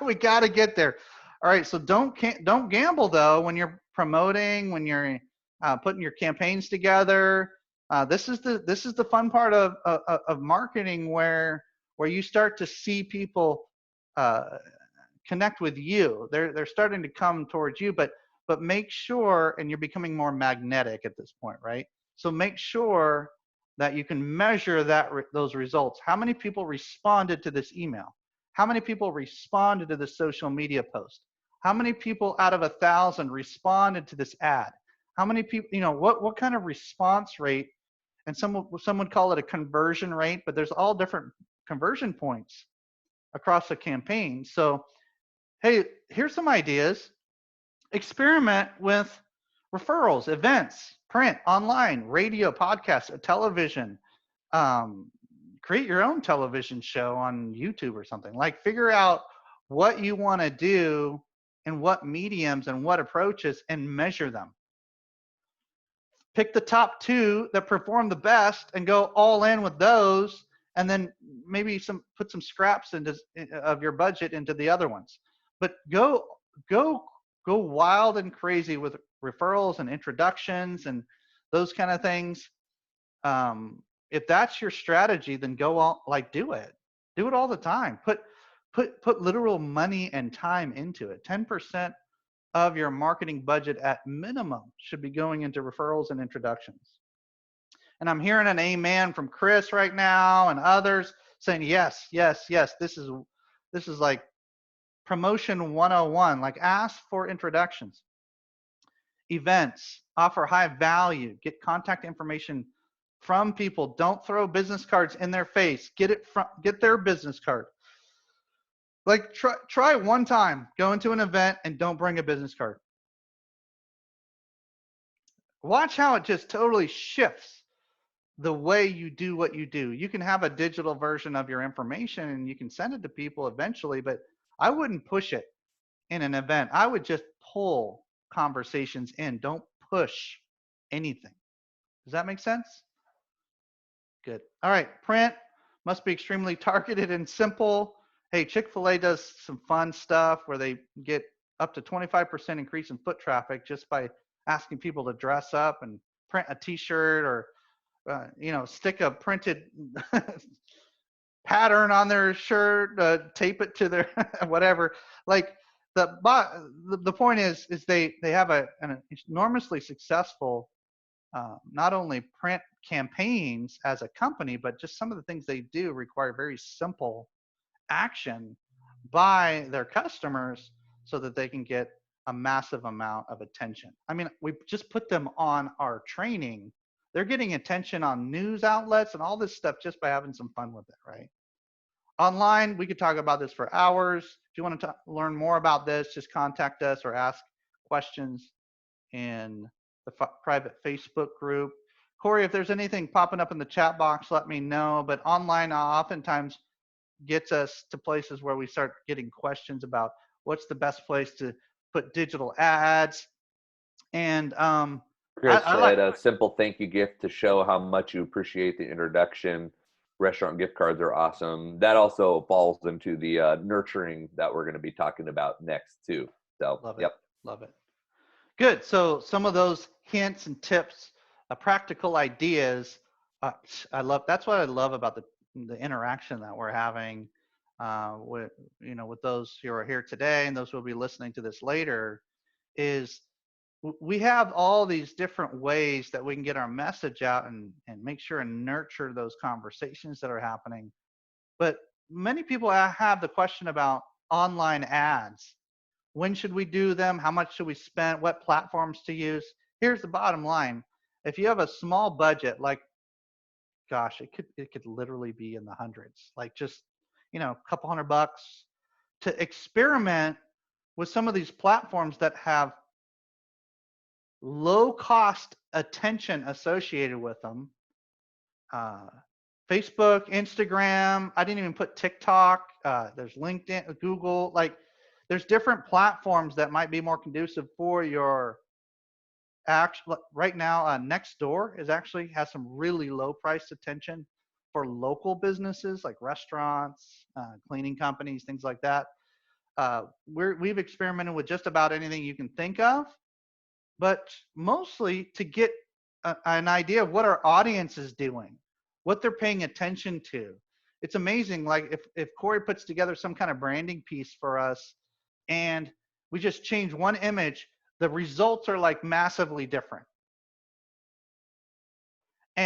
We got to get there. All right. So don't gamble though when you're promoting, when you're putting your campaigns together. This is the fun part of marketing where you start to see people connect with you. They're starting to come towards you, but make sure, and you're becoming more magnetic at this point, right? So make sure that you can measure those results. How many people responded to this email? How many people responded to the social media post? How many people out of 1,000 responded to this ad? How many people, what kind of response rate? And some would call it a conversion rate, but there's all different conversion points across a campaign. So, hey, here's some ideas. Experiment with referrals, events, print, online, radio, podcast, television. Create your own television show on YouTube or something. Like, figure out what you want to do and what mediums and what approaches and measure them. Pick the top 2 that perform the best and go all in with those, and then maybe put some scraps of your budget into the other ones. But go wild and crazy with referrals and introductions and those kind of things. If that's your strategy, then do it. Do it all the time. Put literal money and time into it. 10% of your marketing budget at minimum should be going into referrals and introductions. And I'm hearing an amen from Chris right now and others saying, yes, yes, yes. This is like promotion 101. Like, ask for introductions. Events, offer high value, get contact information from people. Don't throw business cards in their face. Get their business card. Like, try one time, go into an event and don't bring a business card. Watch how it just totally shifts the way you do what you do. You can have a digital version of your information and you can send it to people eventually, but I wouldn't push it in an event. I would just pull conversations in. Don't push anything. Does that make sense? Good. All right. Print must be extremely targeted and simple. Hey, Chick-fil-A does some fun stuff where they get up to 25% increase in foot traffic just by asking people to dress up and print a t-shirt or stick a printed pattern on their shirt, tape it to their whatever. Like the point is they have an enormously successful not only print campaigns as a company, but just some of the things they do require very simple action by their customers so that they can get a massive amount of attention. I mean, we just put them on our training. They're getting attention on news outlets and all this stuff just by having some fun with it, right? Online, we could talk about this for hours. If you want to learn more about this, just contact us or ask questions in the private Facebook group. Corey, if there's anything popping up in the chat box, let me know. But online oftentimes gets us to places where we start getting questions about what's the best place to put digital ads. And Chris I like, said a simple thank you gift to show how much you appreciate the introduction. Restaurant gift cards are awesome. That also falls into the nurturing that we're going to be talking about next too. So, love it, yep. love it. Good. So some of those hints and tips, practical ideas. That's what I love about the interaction that we're having with those who are here today and those who will be listening to this later. Is we have all these different ways that we can get our message out and make sure and nurture those conversations that are happening. But many people have the question about online ads. When should we do them? How much should we spend? What platforms to use? Here's the bottom line. If you have a small budget, like, gosh, it could literally be in the hundreds, like just, a couple $100 to experiment with some of these platforms that have low cost attention associated with them. Facebook, Instagram, I didn't even put TikTok. There's LinkedIn, Google, like there's different platforms that might be more conducive for your actual. Right now, Nextdoor has some really low priced attention for local businesses like restaurants, cleaning companies, things like that. We've experimented with just about anything you can think of, but mostly to get an idea of what our audience is doing, what they're paying attention to. It's amazing. Like if Corey puts together some kind of branding piece for us and we just change one image, the results are like massively different.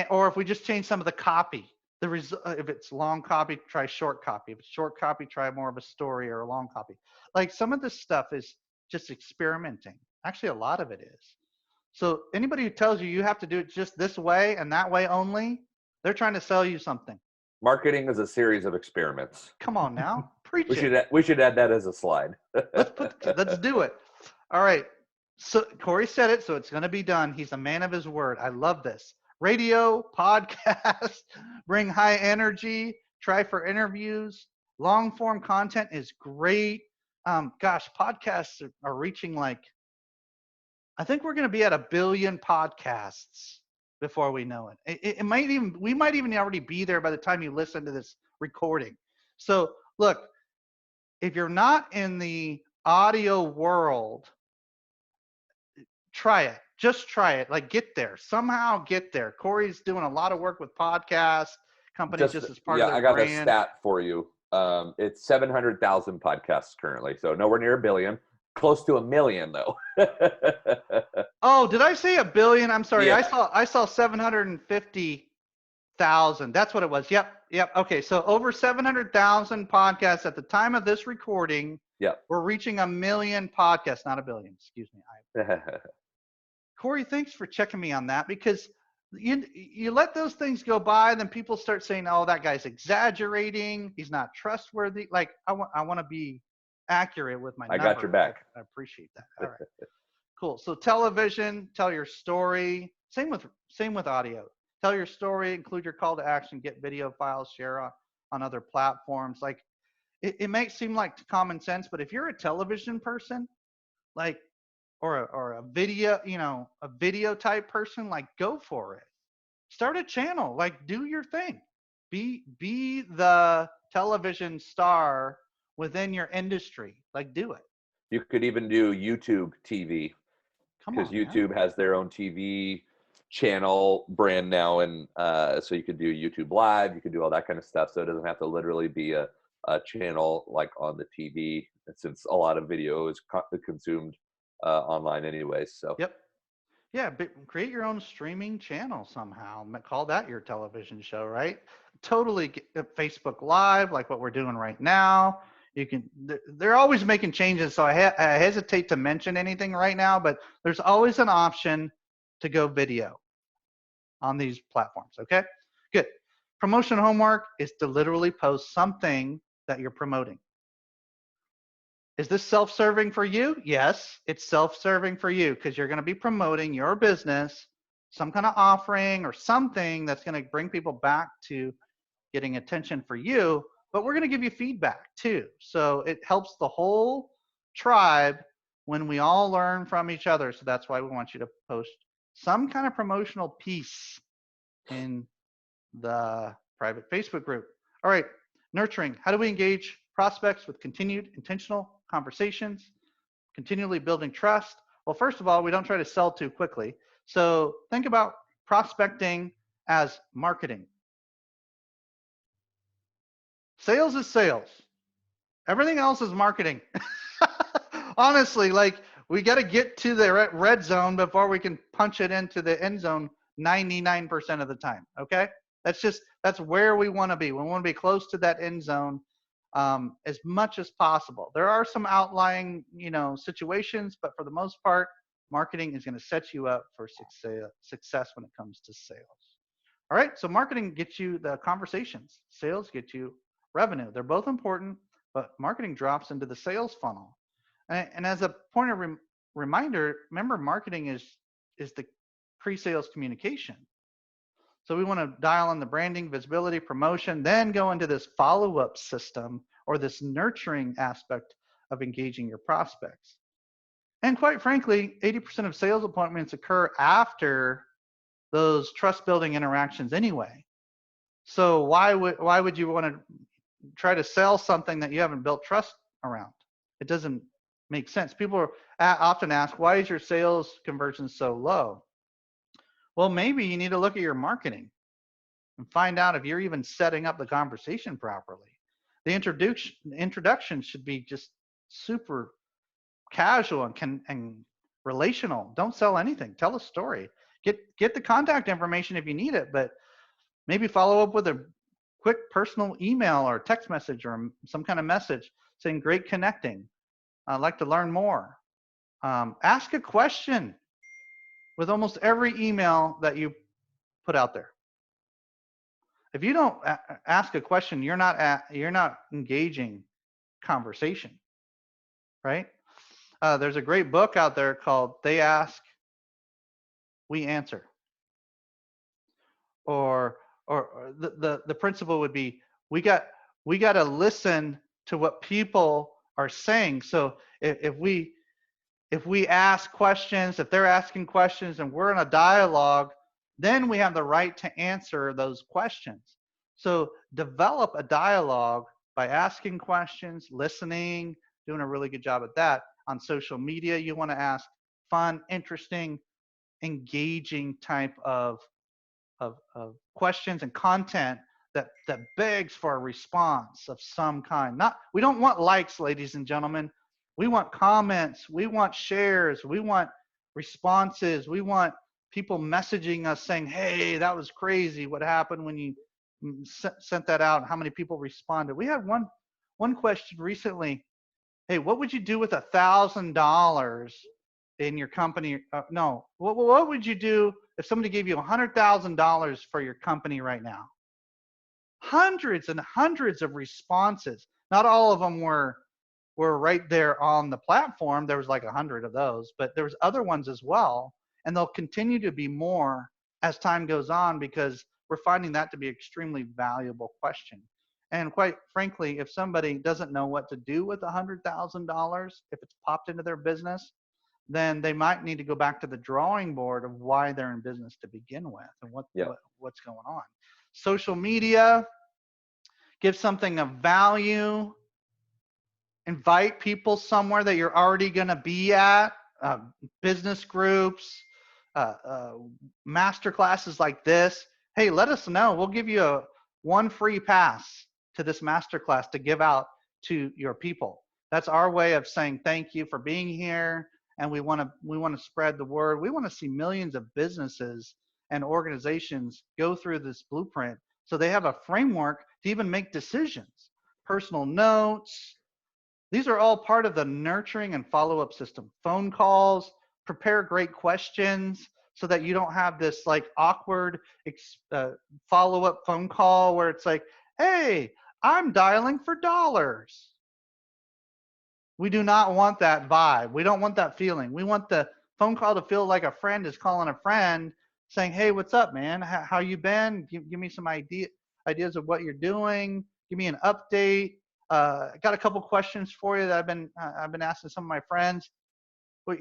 Or if we just change some of the copy, if it's long copy, try short copy. If it's short copy, try more of a story or a long copy. Like some of this stuff is just experimenting. Actually, a lot of it is. So anybody who tells you have to do it just this way and that way only, they're trying to sell you something. Marketing is a series of experiments. Come on now, preach we it. we should add that as a slide. Let's do it. All right. So Corey said it, so it's going to be done. He's a man of his word. I love this. Radio, podcast, bring high energy, try for interviews. Long form content is great. Gosh, podcasts are reaching like, I think we're going to be at 1 billion podcasts before we know it. We might even already be there by the time you listen to this recording. So look, if you're not in the audio world, try it. Just try it. Like get there. Somehow get there. Corey's doing a lot of work with podcast companies just as part of their brand. I got a stat for you. It's 700,000 podcasts currently, so nowhere near 1 billion. Close to 1 million though. Oh, did I say 1 billion? I'm sorry. Yeah. I saw 750,000. That's what it was. Yep. Okay, so over 700,000 podcasts at the time of this recording. Yep. We're reaching 1 million podcasts, not 1 billion. Excuse me. Corey, thanks for checking me on that, because you let those things go by, and then people start saying, "Oh, that guy's exaggerating. He's not trustworthy." Like I want to be accurate with my numbers. I got your back. I appreciate that. All right. Cool. So television, tell your story. Same with audio. Tell your story, include your call to action, get video files, share on other platforms. Like it may seem like common sense, but if you're a television person, like or a video, a video type person, like go for it. Start a channel, like do your thing. Be the television star within your industry. Like do it. You could even do YouTube TV, Come because on, man. YouTube has their own TV channel brand now, and so you could do YouTube Live, you could do all that kind of stuff. So it doesn't have to literally be a channel like on the TV, since a lot of video is consumed online anyways. So Yep. Yeah, but create your own streaming channel somehow. Call that your television show, right? Totally Facebook Live, like what we're doing right now. You can. They're always making changes, so I hesitate to mention anything right now. But there's always an option to go video on these platforms. Okay, good. Promotion homework is to literally post something that you're promoting. Is this self-serving for you? Yes, it's self-serving for you because you're going to be promoting your business, some kind of offering or something that's going to bring people back to getting attention for you. But we're going to give you feedback too. So it helps the whole tribe when we all learn from each other. So that's why we want you to post some kind of promotional piece in the private Facebook group. All right, nurturing. How do we engage prospects with continued intentional conversations, continually building trust? Well, first of all, we don't try to sell too quickly. So think about prospecting as marketing. Sales is sales. Everything else is marketing. Honestly, like we got to get to the red zone before we can punch it into the end zone 99% of the time. Okay. That's where we want to be. We want to be close to that end zone as much as possible. There are some outlying, situations, but for the most part, marketing is going to set you up for success when it comes to sales. All right, so marketing gets you the conversations. Sales get you revenue. They're both important, but marketing drops into the sales funnel. And as a point of reminder, remember marketing is the pre-sales communication. So we want to dial in the branding, visibility, promotion, then go into this follow-up system or this nurturing aspect of engaging your prospects. And quite frankly, 80% of sales appointments occur after those trust building interactions anyway. So why would you want to try to sell something that you haven't built trust around? It doesn't make sense. People often ask, why is your sales conversion so low? Well, maybe you need to look at your marketing and find out if you're even setting up the conversation properly. The introduction should be just super casual and relational. Don't sell anything. Tell a story. Get the contact information if you need it, but maybe follow up with a quick personal email or text message or some kind of message saying, great connecting. I'd like to learn more. Ask a question with almost every email that you put out there. If you don't ask a question, you're not engaging conversation, right? There's a great book out there called They Ask, We Answer. Or the principle would be we got to listen to what people are saying. So if we ask questions, if they're asking questions and we're in a dialogue, then we have the right to answer those questions. So develop a dialogue by asking questions, listening, doing a really good job at that. On social media, you want to ask fun, interesting, engaging type of questions and content that begs for a response of some kind. We don't want likes, ladies and gentlemen. We want comments, we want shares, we want responses, we want people messaging us saying, hey, that was crazy. What happened when you sent that out? How many people responded? We had one question recently. Hey, what would you do with $1,000 in your company? No, what would you do if somebody gave you $100,000 for your company right now? Hundreds and hundreds of responses. Not all of them were were right there on the platform. There was like 100 of those, but there's other ones as well. And there'll continue to be more as time goes on, because we're finding that to be an extremely valuable question. And quite frankly, if somebody doesn't know what to do with $100,000, if it's popped into their business, then they might need to go back to the drawing board of why they're in business to begin with, and Yeah. what's going on. Social media, give something of value, invite people somewhere that you're already going to be at, business groups, master classes like this. Hey, let us know. We'll give you one free pass to this master class to give out to your people. That's our way of saying thank you for being here, and we want to spread the word. We want to see millions of businesses and organizations go through this blueprint so they have a framework to even make decisions. Personal notes, these are all part of the nurturing and follow-up system. Phone calls, prepare great questions so that you don't have this like awkward follow-up phone call where it's like, hey, I'm dialing for dollars. We do not want that vibe. We don't want that feeling. We want the phone call to feel like a friend is calling a friend saying, hey, what's up, man? How you been? Give me some ideas of what you're doing. Give me an update. I got a couple questions for you that I've been asking some of my friends. What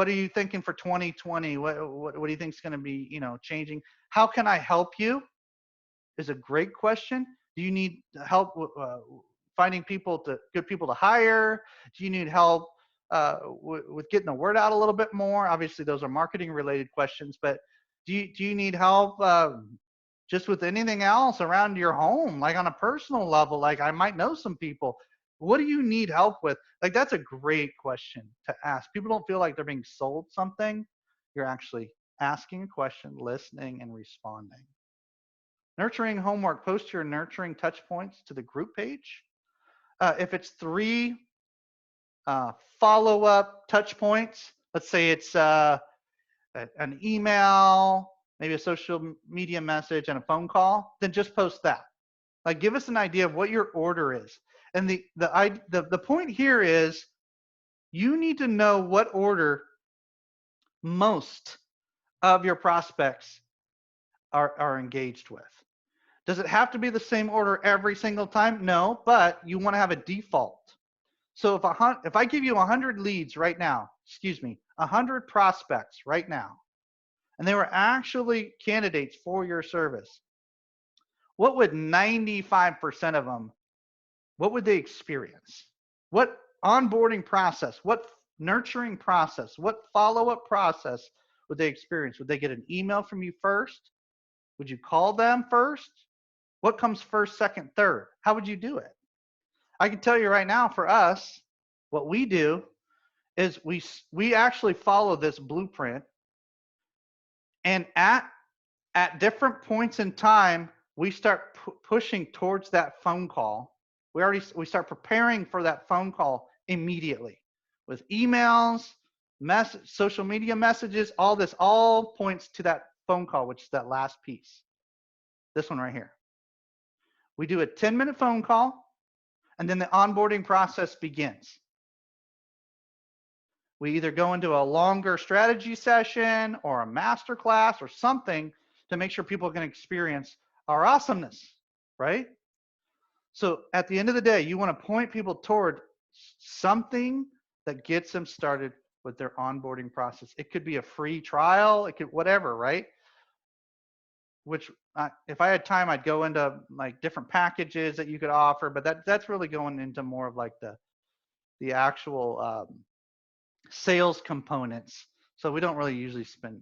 are you thinking for 2020? What do you think is going to be, changing? How can I help you? Is a great question. Do you need help finding good people to hire? Do you need help with getting the word out a little bit more? Obviously, those are marketing related questions, but do you need help just with anything else around your home, like on a personal level? Like, I might know some people. What do you need help with? Like, that's a great question to ask. People don't feel like they're being sold something. You're actually asking a question, listening, and responding. Nurturing homework, post your nurturing touch points to the group page. If it's 3 follow-up touch points, let's say it's an email, maybe a social media message, and a phone call, then just post that. Like, give us an idea of what your order is. And the point here is you need to know what order most of your prospects are engaged with. Does it have to be the same order every single time? No, but you want to have a default. So if I give you 100 leads right now, 100 prospects right now, and they were actually candidates for your service, what would 95% of them, what would they experience? What onboarding process, what nurturing process, what follow-up process would they experience? Would they get an email from you first? Would you call them first? What comes first, second, third? How would you do it? I can tell you right now, for us, what we do is we actually follow this blueprint, and at different points in time, we start pushing towards that phone call. We start preparing for that phone call immediately with emails, social media messages. All points to that phone call, which is that last piece. This one right here. We do a 10-minute phone call, and then the onboarding process begins. We either go into a longer strategy session or a master class or something to make sure people can experience our awesomeness, right? So at the end of the day, you want to point people toward something that gets them started with their onboarding process. It could be a free trial, it could whatever, right? Which if I had time, I'd go into like different packages that you could offer, but that's really going into more of like the actual sales components. So we don't really usually spend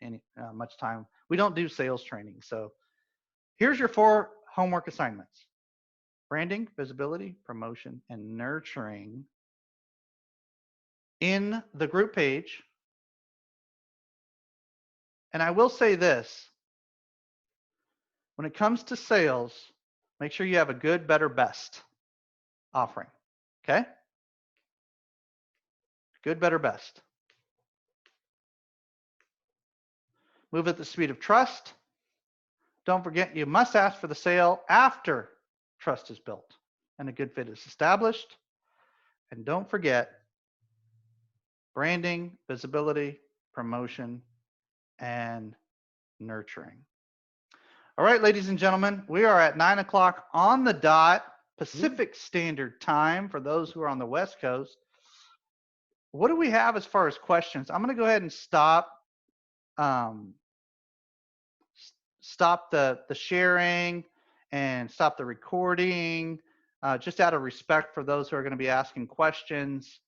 any much time. We don't do sales training. So here's your 4 homework assignments: branding, visibility, promotion, and nurturing in the group page. And I will say this: when it comes to sales, make sure you have a good, better, best offering. Okay? Good, better, best. Move at the speed of trust. Don't forget, you must ask for the sale after trust is built. and a good fit is established. And don't forget branding, visibility, promotion, and nurturing. All right, ladies and gentlemen, we are at 9 o'clock on the dot, Pacific Standard Time for those who are on the West Coast. What do we have as far as questions? I'm going to go ahead and um, stop the sharing and stop the recording, just out of respect for those who are going to be asking questions.